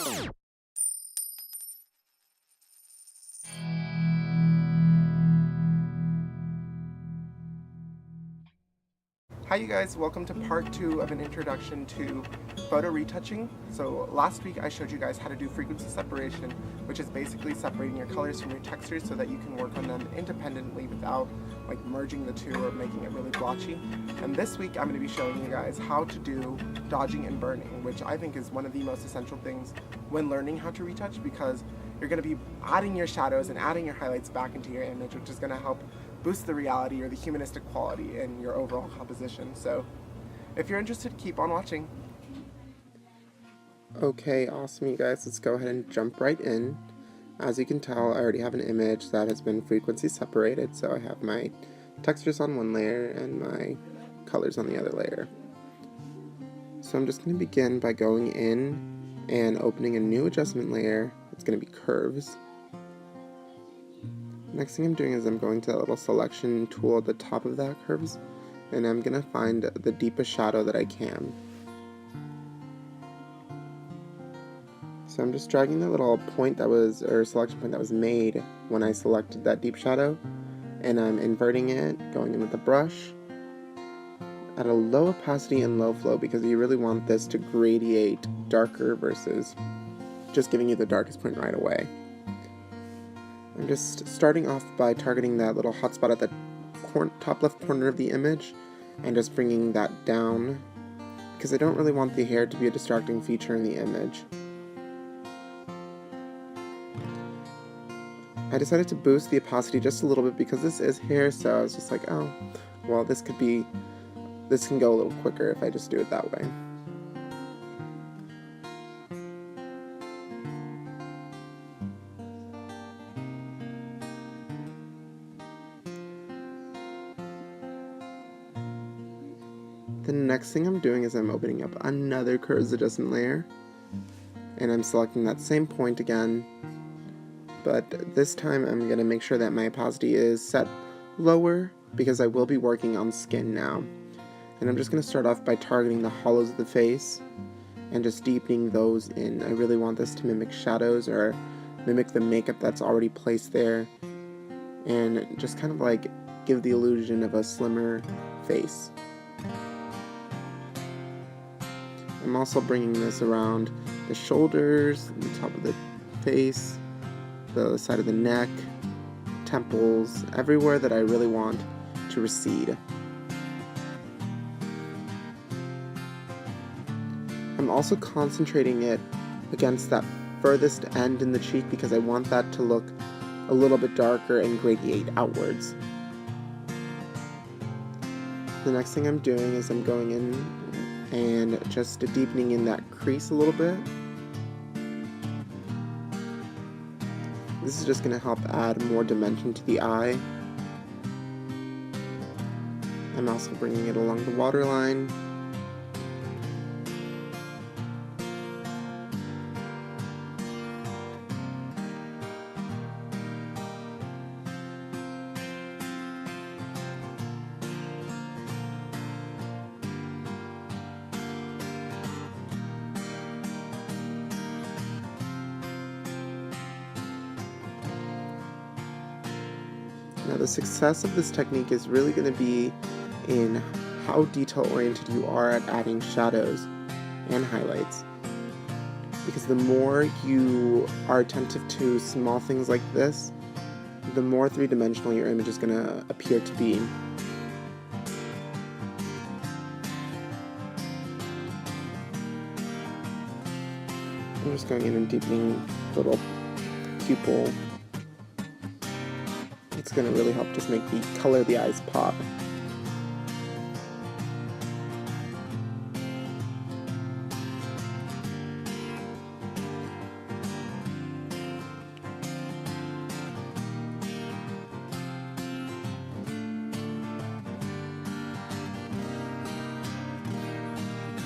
Hi you guys, welcome to part 2 of an introduction to photo retouching. So last week I showed you guys how to do frequency separation, which is basically separating your colors from your textures so that you can work on them independently without like merging the two or making it really blotchy. And this week I'm going to be showing you guys how to do dodging and burning, which I think is one of the most essential things when learning how to retouch, because you're going to be adding your shadows and adding your highlights back into your image, which is going to help boost the reality or the humanistic quality in your overall composition. So if you're interested, keep on watching. Okay, awesome you guys, let's go ahead and jump right in. As you can tell, I already have an image that has been frequency separated, so I have my textures on one layer and my colors on the other layer. So I'm just going to begin by going in and opening a new adjustment layer. It's going to be curves. Next thing I'm doing is I'm going to that little selection tool at the top of that curves, and I'm going to find the deepest shadow that I can. So I'm just dragging the little point that was, or selection point that was made when I selected that deep shadow, and I'm inverting it, going in with the brush at a low opacity and low flow, because you really want this to gradiate darker versus just giving you the darkest point right away. I'm just starting off by targeting that little hotspot at the top left corner of the image and just bringing that down, because I don't really want the hair to be a distracting feature in the image. I decided to boost the opacity just a little bit because this is hair, so I was just like, oh, well, this can go a little quicker if I just do it that way. The next thing I'm doing is I'm opening up another curves adjustment layer, and I'm selecting that same point again, but this time I'm going to make sure that my opacity is set lower because I will be working on skin now. And I'm just going to start off by targeting the hollows of the face and just deepening those in. I really want this to mimic shadows or mimic the makeup that's already placed there, and just kind of like give the illusion of a slimmer face. I'm also bringing this around the shoulders, the top of the face, the side of the neck, temples, everywhere that I really want to recede. I'm also concentrating it against that furthest end in the cheek because I want that to look a little bit darker and gradiate outwards. The next thing I'm doing is I'm going in and just deepening in that crease a little bit. This is just going to help add more dimension to the eye. I'm also bringing it along the waterline. Now the success of this technique is really going to be in how detail-oriented you are at adding shadows and highlights. Because the more you are attentive to small things like this, the more three-dimensional your image is going to appear to be. I'm just going in and deepening the little pupil. It's going to really help just make the color of the eyes pop.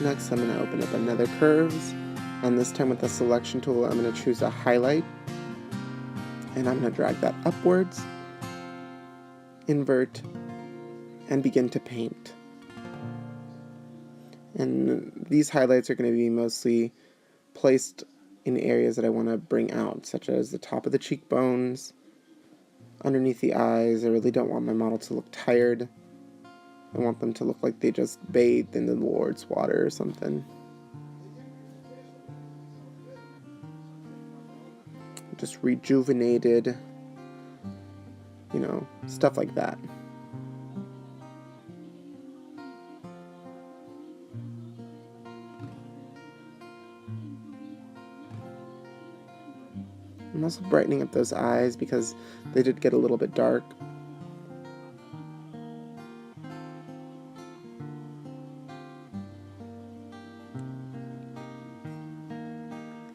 Next, I'm going to open up another curves, and this time with the selection tool, I'm going to choose a highlight, and I'm going to drag that upwards, invert, and begin to paint. And these highlights are going to be mostly placed in areas that I want to bring out, such as the top of the cheekbones, underneath the eyes. I really don't want my model to look tired. I want them to look like they just bathed in the Lord's water or something. Just rejuvenated, you know, stuff like that. I'm also brightening up those eyes because they did get a little bit dark.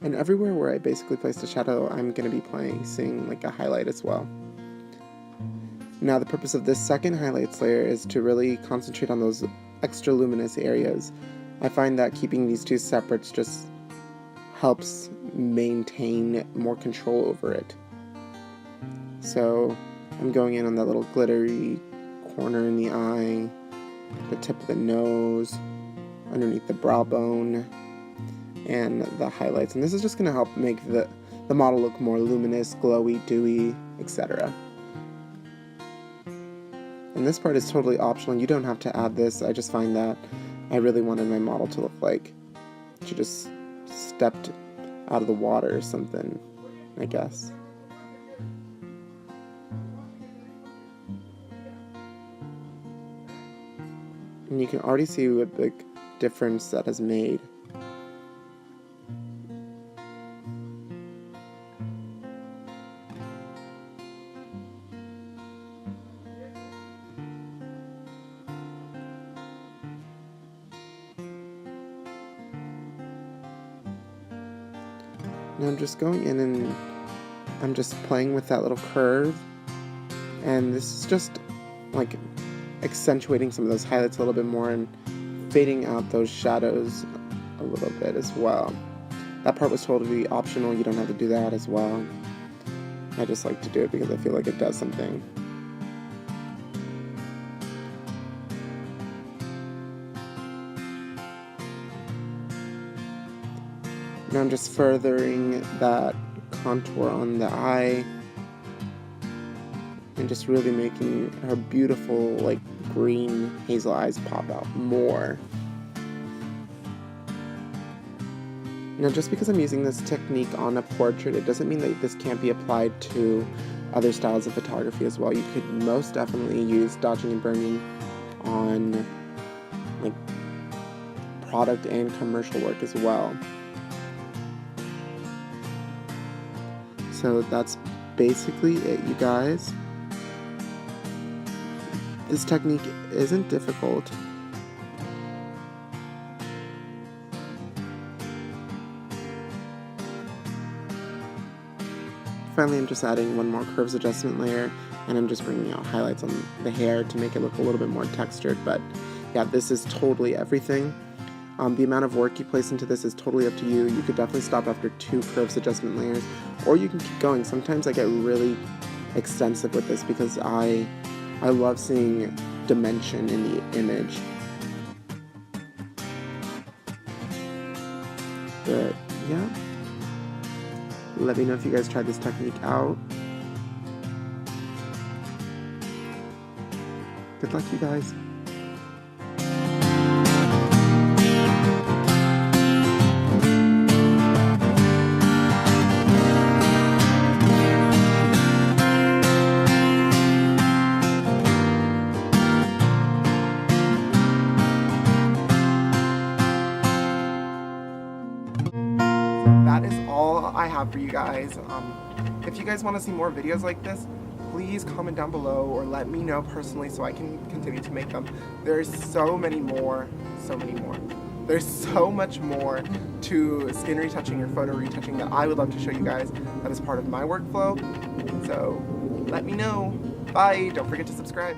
And everywhere where I basically placed a shadow, I'm going to be placing like a highlight as well. Now the purpose of this second highlights layer is to really concentrate on those extra luminous areas. I find that keeping these two separates just helps maintain more control over it. So I'm going in on that little glittery corner in the eye, the tip of the nose, underneath the brow bone, and the highlights. And this is just going to help make the model look more luminous, glowy, dewy, etc. And this part is totally optional. You don't have to add this. I just find that I really wanted my model to look like she just stepped out of the water or something, I guess. And you can already see what big difference that has made. Now I'm just going in and I'm just playing with that little curve, and this is just like accentuating some of those highlights a little bit more and fading out those shadows a little bit as well. That part was totally optional. You don't have to do that as well. I just like to do it because I feel like it does something. Now I'm just furthering that contour on the eye and just really making her beautiful like green hazel eyes pop out more. Now just because I'm using this technique on a portrait, it doesn't mean that this can't be applied to other styles of photography as well. You could most definitely use dodging and burning on like product and commercial work as well. So that's basically it, you guys. This technique isn't difficult. Finally, I'm just adding one more curves adjustment layer, and I'm just bringing out highlights on the hair to make it look a little bit more textured. But yeah, this is totally everything. The amount of work you place into this is totally up to you. You could definitely stop after 2 curves adjustment layers, or you can keep going. Sometimes I get really extensive with this because I love seeing dimension in the image. But yeah, let me know if you guys tried this technique out. Good luck, you guys. That is all I have for you guys. If you guys want to see more videos like this, please comment down below or let me know personally so I can continue to make them. There's so many more. There's so much more to skin retouching or photo retouching that I would love to show you guys that is part of my workflow. So let me know. Bye. Don't forget to subscribe.